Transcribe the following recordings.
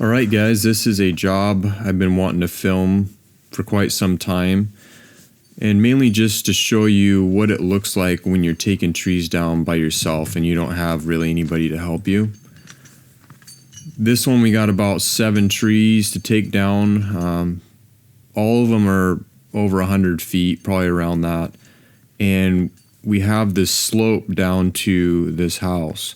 Alright guys, this is a job I've been wanting to film for quite some time, and mainly just to show you what it looks like when you're taking trees down by yourself and you don't have really anybody to help you. This one we got about 7 trees to take down. All of them are over 100 feet, probably around that, and we have this slope down to this house.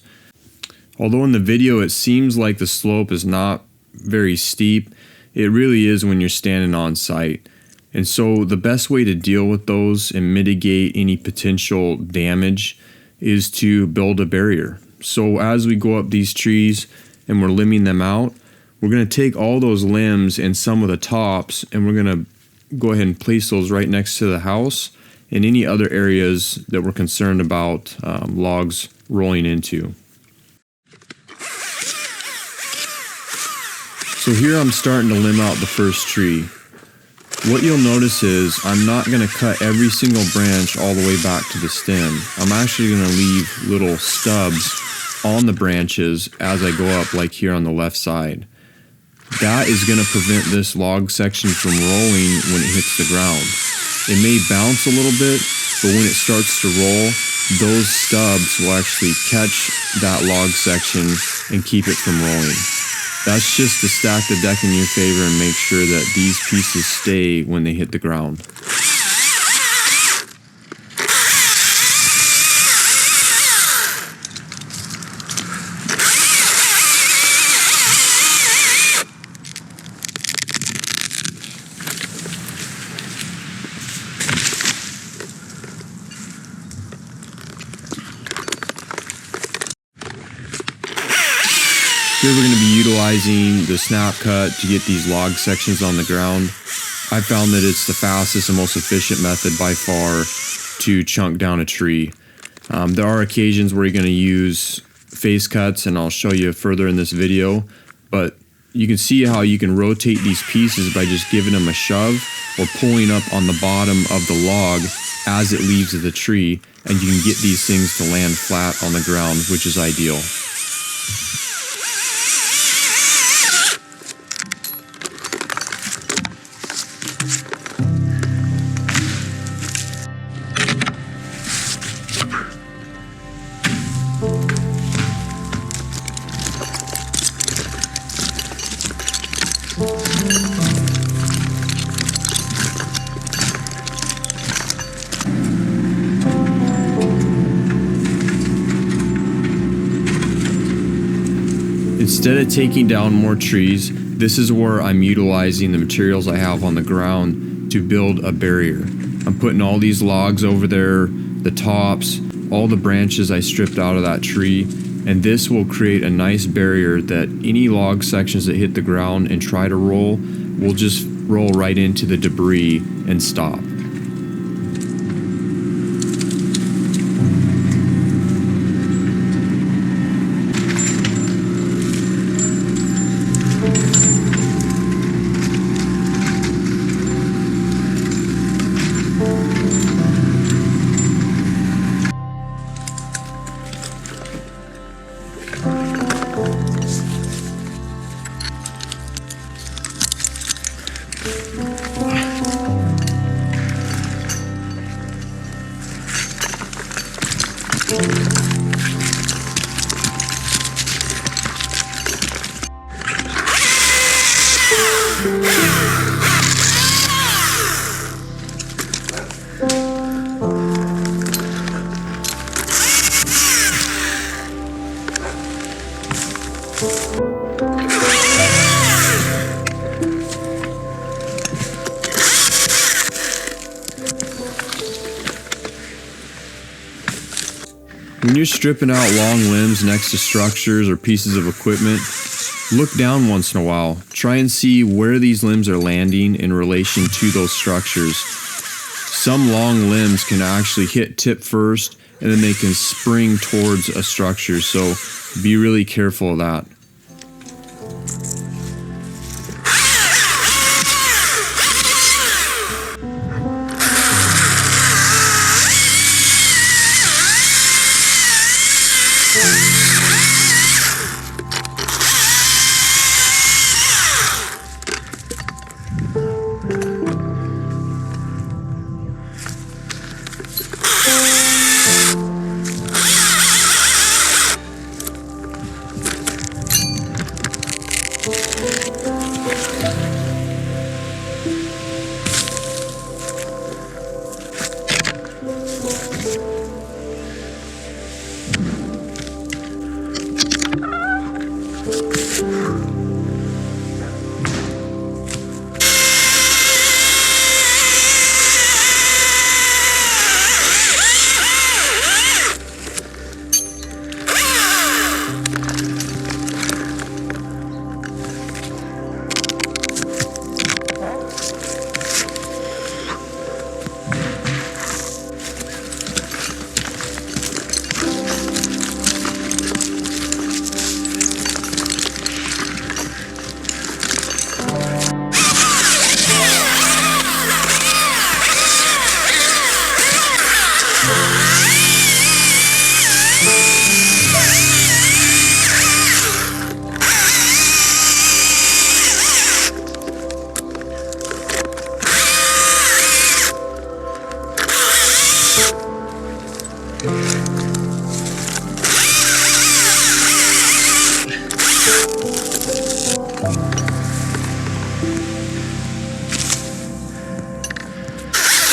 Although in the video it seems like the slope is not very steep, it really is when you're standing on site. And so the best way to deal with those and mitigate any potential damage is to build a barrier. So as we go up these trees and we're limbing them out, we're going to take all those limbs and some of the tops and we're going to go ahead and place those right next to the house and any other areas that we're concerned about logs rolling into. So here I'm starting to limb out the first tree. What you'll notice is I'm not going to cut every single branch all the way back to the stem. I'm actually going to leave little stubs on the branches as I go up, like here on the left side. That is going to prevent this log section from rolling when it hits the ground. It may bounce a little bit, but when it starts to roll, those stubs will actually catch that log section and keep it from rolling. That's just to stack the deck in your favor and make sure that these pieces stay when they hit the ground. Here we're going to be utilizing the snap cut to get these log sections on the ground. I found that it's the fastest and most efficient method by far to chunk down a tree. There are occasions where you're going to use face cuts, and I'll show you further in this video, but you can see how you can rotate these pieces by just giving them a shove or pulling up on the bottom of the log as it leaves the tree, and you can get these things to land flat on the ground, which is ideal. Instead of taking down more trees, this is where I'm utilizing the materials I have on the ground to build a barrier. I'm putting all these logs over there, the tops, all the branches I stripped out of that tree, and this will create a nice barrier that any log sections that hit the ground and try to roll will just roll right into the debris and stop. When you're stripping out long limbs next to structures or pieces of equipment, look down once in a while. Try and see where these limbs are landing in relation to those structures. Some long limbs can actually hit tip first and then they can spring towards a structure, so be really careful of that.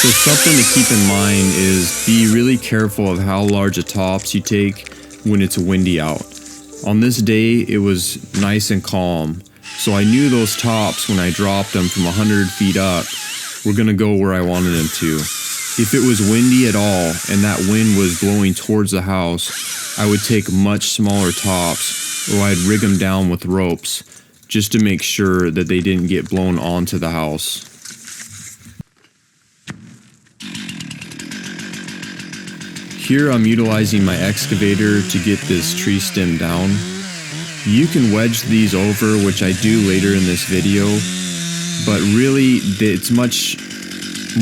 So something to keep in mind is be really careful of how large a tops you take when it's windy out. On this day, it was nice and calm, so I knew those tops when I dropped them from 100 feet up were going to go where I wanted them to. If it was windy at all and that wind was blowing towards the house, I would take much smaller tops, or I'd rig them down with ropes just to make sure that they didn't get blown onto the house. Here I'm utilizing my excavator to get this tree stem down. You can wedge these over, which I do later in this video, but really it's much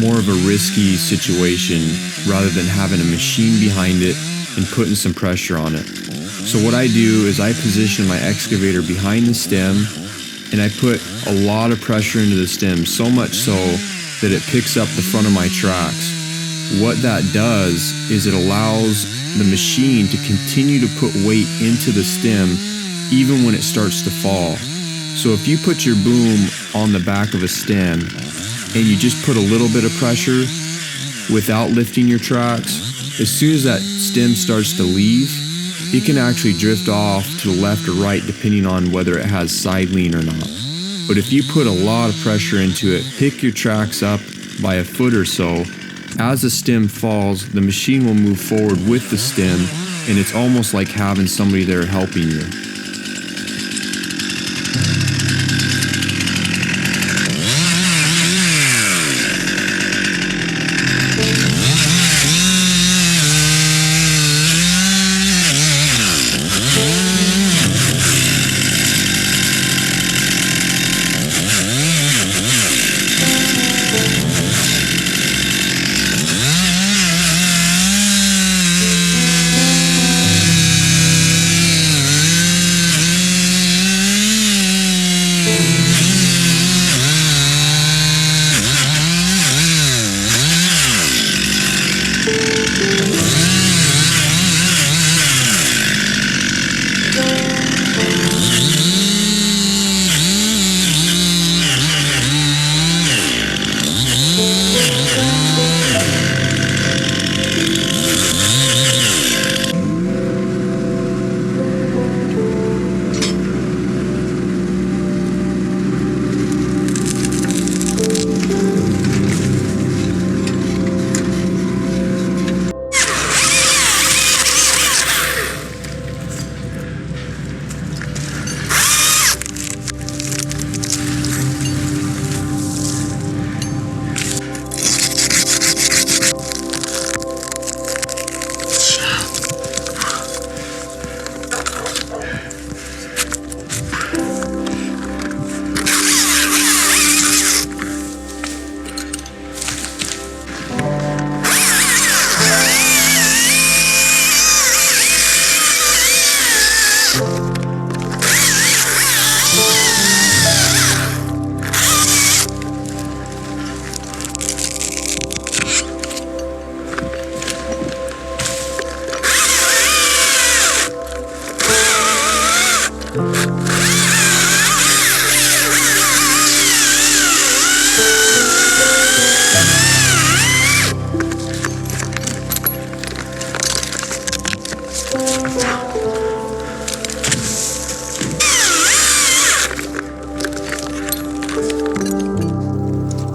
more of a risky situation rather than having a machine behind it and putting some pressure on it. So what I do is I position my excavator behind the stem and I put a lot of pressure into the stem, so much so that it picks up the front of my tracks. What that does is it allows the machine to continue to put weight into the stem even when it starts to fall. So if you put your boom on the back of a stem and you just put a little bit of pressure without lifting your tracks, as soon as that stem starts to leave, it can actually drift off to the left or right depending on whether it has side lean or not. But if you put a lot of pressure into it, pick your tracks up by a foot or so, as the stem falls, the machine will move forward with the stem, and it's almost like having somebody there helping you.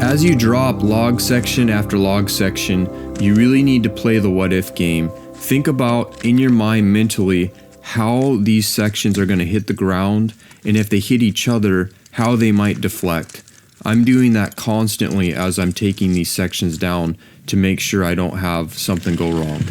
As you drop log section after log section, you really need to play the what if game. Think about in your mind mentally how these sections are going to hit the ground, and if they hit each other, how they might deflect. I'm doing that constantly as I'm taking these sections down to make sure I don't have something go wrong.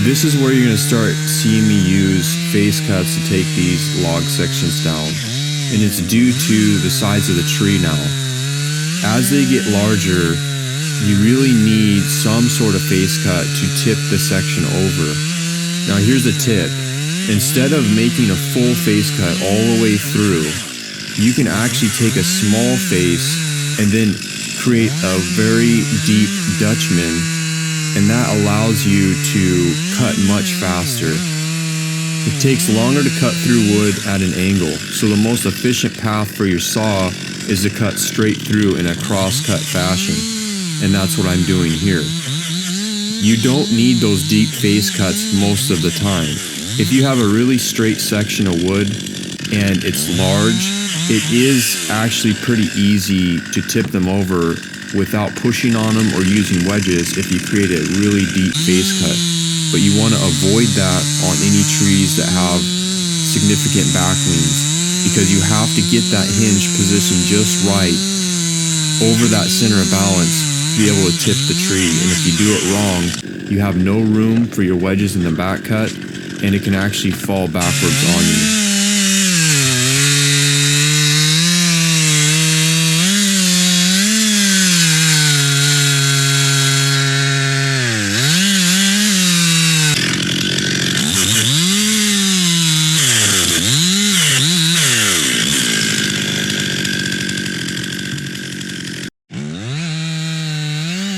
This is where you're going to start seeing me use face cuts to take these log sections down, and it's due to the size of the tree now. As they get larger, you really need some sort of face cut to tip the section over. Now here's a tip. Instead of making a full face cut all the way through, you can actually take a small face and then create a very deep dutchman, and that allows you to cut much faster. It takes longer to cut through wood at an angle, so the most efficient path for your saw is to cut straight through in a cross-cut fashion, and that's what I'm doing here. You don't need those deep face cuts most of the time. If you have a really straight section of wood and it's large, it is actually pretty easy to tip them over without pushing on them or using wedges if you create a really deep face cut. But you want to avoid that on any trees that have significant back leans, because you have to get that hinge positioned just right over that center of balance to be able to tip the tree. And if you do it wrong, you have no room for your wedges in the back cut, and it can actually fall backwards on you.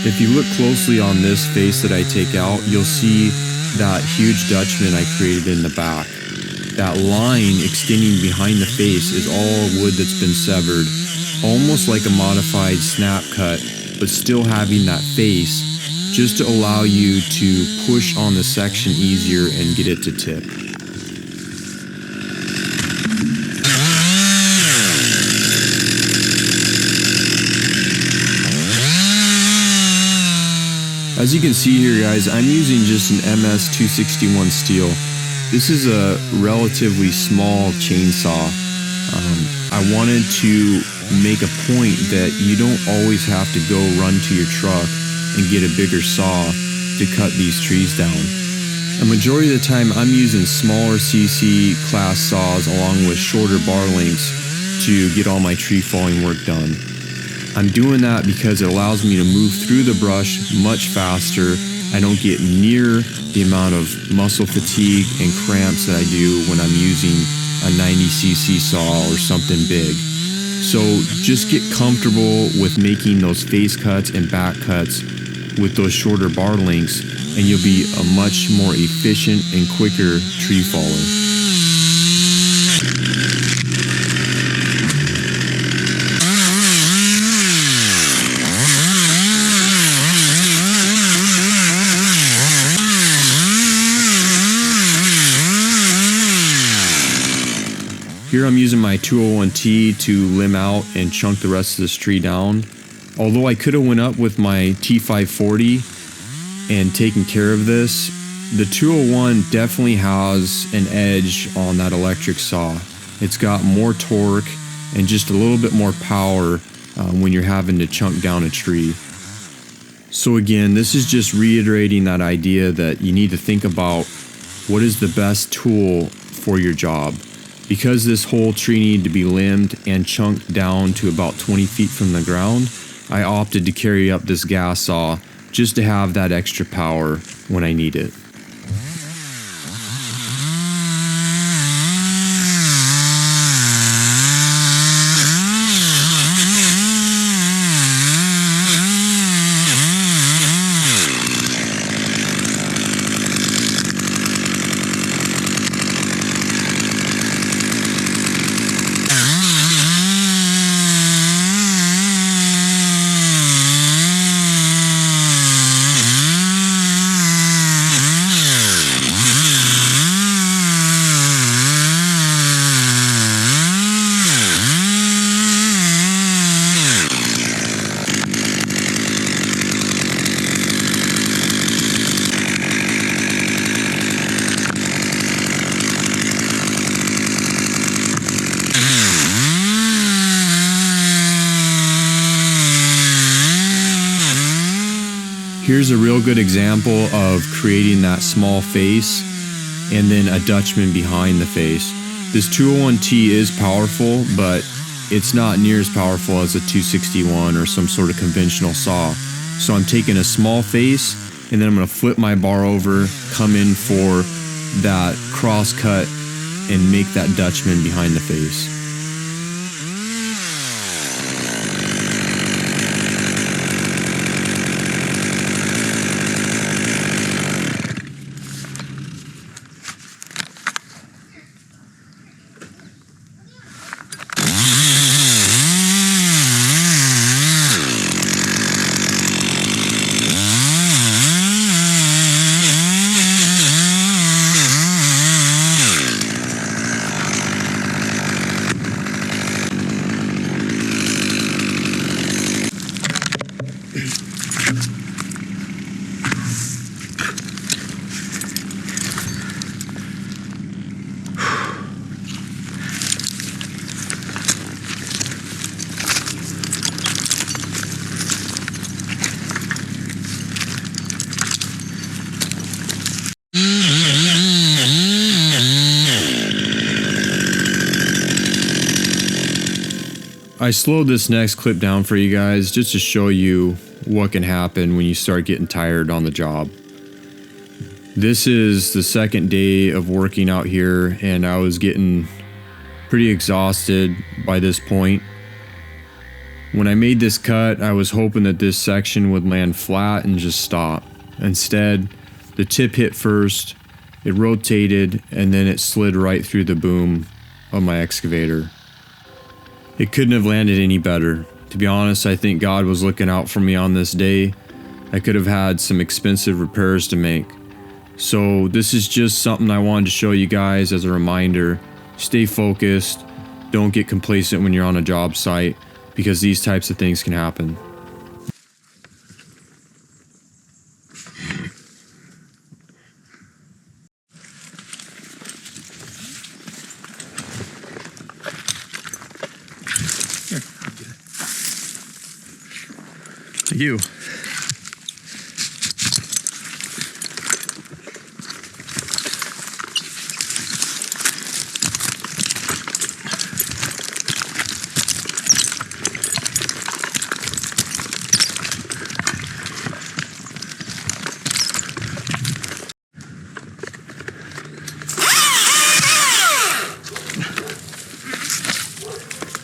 If you look closely on this face that I take out, you'll see that huge dutchman I created in the back. That line extending behind the face is all wood that's been severed, almost like a modified snap cut, but still having that face just to allow you to push on the section easier and get it to tip. As you can see here, guys, I'm using just an MS-261 steel. This is a relatively small chainsaw. I wanted to make a point that you don't always have to go run to your truck and get a bigger saw to cut these trees down. A majority of the time, I'm using smaller CC class saws along with shorter bar lengths to get all my tree falling work done. I'm doing that because it allows me to move through the brush much faster. I don't get near the amount of muscle fatigue and cramps that I do when I'm using a 90cc saw or something big. So just get comfortable with making those face cuts and back cuts with those shorter bar lengths, and you'll be a much more efficient and quicker tree faller. Here I'm using my 201T to limb out and chunk the rest of this tree down. Although I could have went up with my T540 and taken care of this, the 201 definitely has an edge on that electric saw. It's got more torque and just a little bit more power when you're having to chunk down a tree. So again, this is just reiterating that idea that you need to think about what is the best tool for your job. Because this whole tree needed to be limbed and chunked down to about 20 feet from the ground, I opted to carry up this gas saw just to have that extra power when I need it. Here's a real good example of creating that small face and then a dutchman behind the face. This 201T is powerful, but it's not near as powerful as a 261 or some sort of conventional saw. So I'm taking a small face and then I'm going to flip my bar over, come in for that cross cut and make that dutchman behind the face. I slowed this next clip down for you guys just to show you what can happen when you start getting tired on the job. This is the second day of working out here and I was getting pretty exhausted by this point. When I made this cut, I was hoping that this section would land flat and just stop. Instead, the tip hit first, it rotated, and then it slid right through the boom of my excavator. It couldn't have landed any better. To be honest, I think God was looking out for me on this day. I could have had some expensive repairs to make. So this is just something I wanted to show you guys as a reminder. Stay focused. Don't get complacent when you're on a job site because these types of things can happen. Thank you.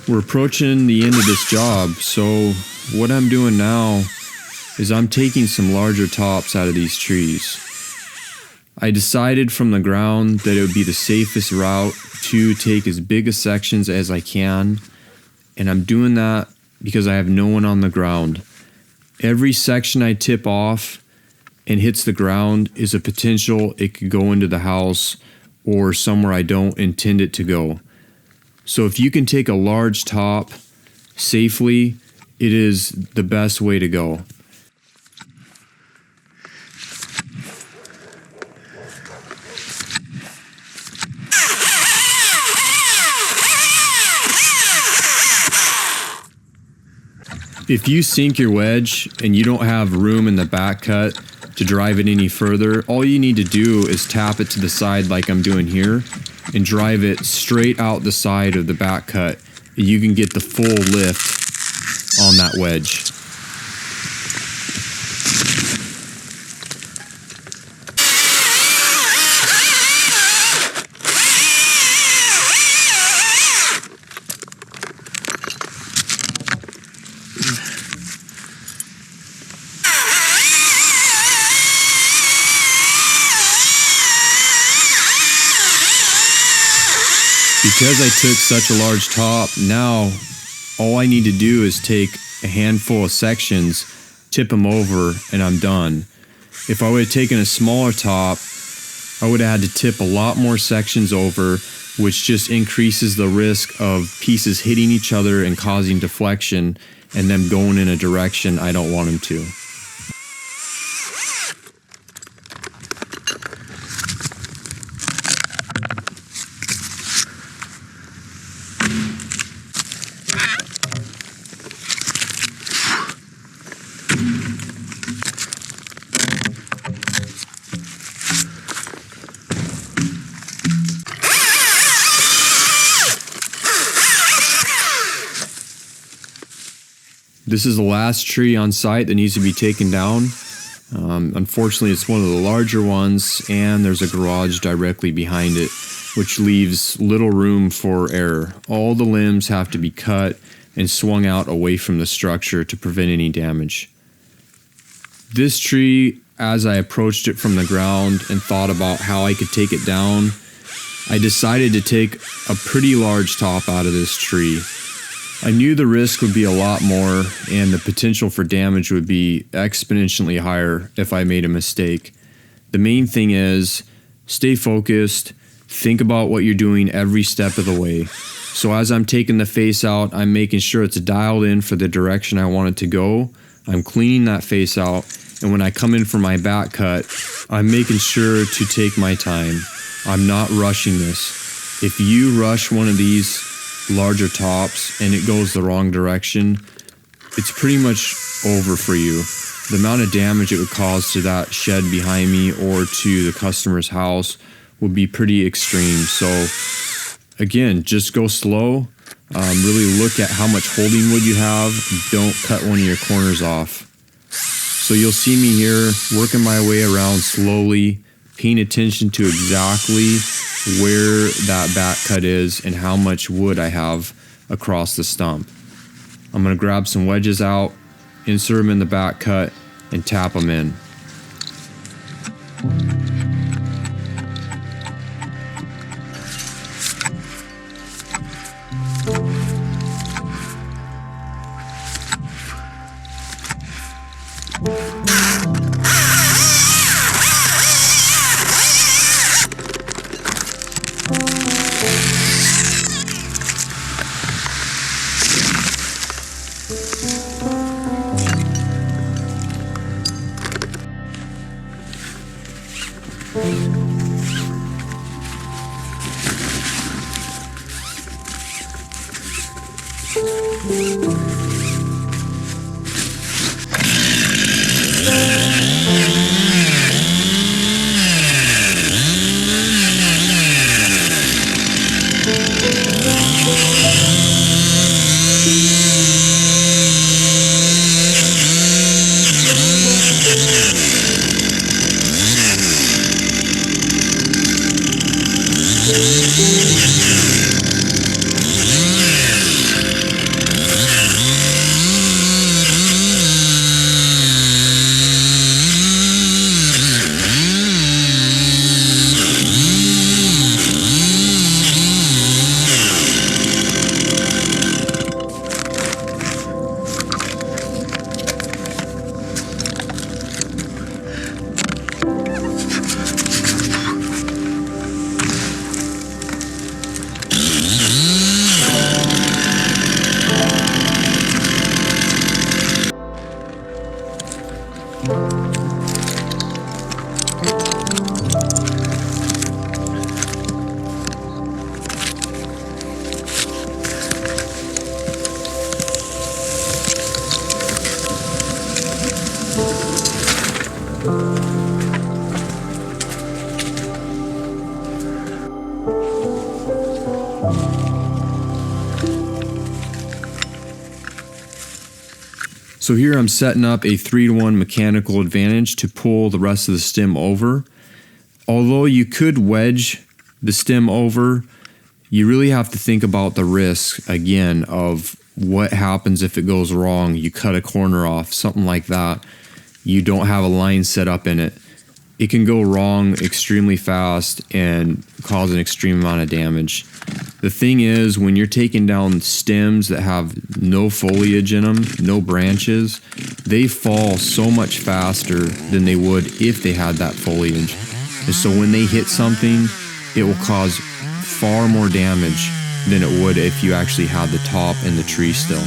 We're approaching the end of this job, so what I'm doing now is I'm taking some larger tops out of these trees. I decided from the ground that it would be the safest route to take as big a sections as I can, and I'm doing that because I have no one on the ground. Every section I tip off and hits the ground is a potential it could go into the house or somewhere I don't intend it to go. So if you can take a large top safely, it is the best way to go. If you sink your wedge and you don't have room in the back cut to drive it any further, all you need to do is tap it to the side like I'm doing here and drive it straight out the side of the back cut. You can get the full lift on that wedge. Because I took such a large top, now all I need to do is take a handful of sections, tip them over, and I'm done. If I would have taken a smaller top, I would have had to tip a lot more sections over, which just increases the risk of pieces hitting each other and causing deflection and them going in a direction I don't want them to. This is the last tree on site that needs to be taken down. Unfortunately, it's one of the larger ones, and there's a garage directly behind it, which leaves little room for error. All the limbs have to be cut and swung out away from the structure to prevent any damage. This tree, as I approached it from the ground and thought about how I could take it down, I decided to take a pretty large top out of this tree. I knew the risk would be a lot more and the potential for damage would be exponentially higher if I made a mistake. The main thing is stay focused, think about what you're doing every step of the way. So as I'm taking the face out, I'm making sure it's dialed in for the direction I want it to go. I'm cleaning that face out, and when I come in for my back cut, I'm making sure to take my time. I'm not rushing this. If you rush one of these larger tops and it goes the wrong direction, it's pretty much over for you. The amount of damage it would cause to that shed behind me or to the customer's house would be pretty extreme. So again, just go slow. Really look at how much holding wood you have. Don't cut one of your corners off. So you'll see me here working my way around slowly, paying attention to exactly where that back cut is and how much wood I have across the stump. I'm going to grab some wedges out, insert them in the back cut, and tap them in. So here I'm setting up a 3-to-1 mechanical advantage to pull the rest of the stem over. Although you could wedge the stem over, you really have to think about the risk again of what happens if it goes wrong. You cut a corner off, something like that. You don't have a line set up in it. It can go wrong extremely fast and cause an extreme amount of damage. The thing is, when you're taking down stems that have no foliage in them, no branches, they fall so much faster than they would if they had that foliage. And so when they hit something, it will cause far more damage than it would if you actually had the top and the tree still.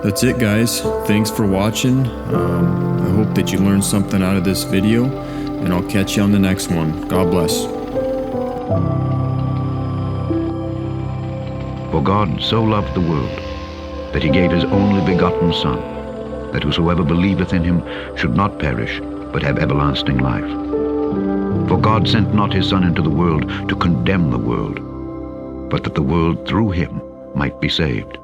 That's it, guys. Thanks for watching. I hope that you learned something out of this video, and I'll catch you on the next one. God bless. For God so loved the world, that he gave his only begotten Son, that whosoever believeth in him should not perish, but have everlasting life. For God sent not his Son into the world to condemn the world, but that the world through him might be saved.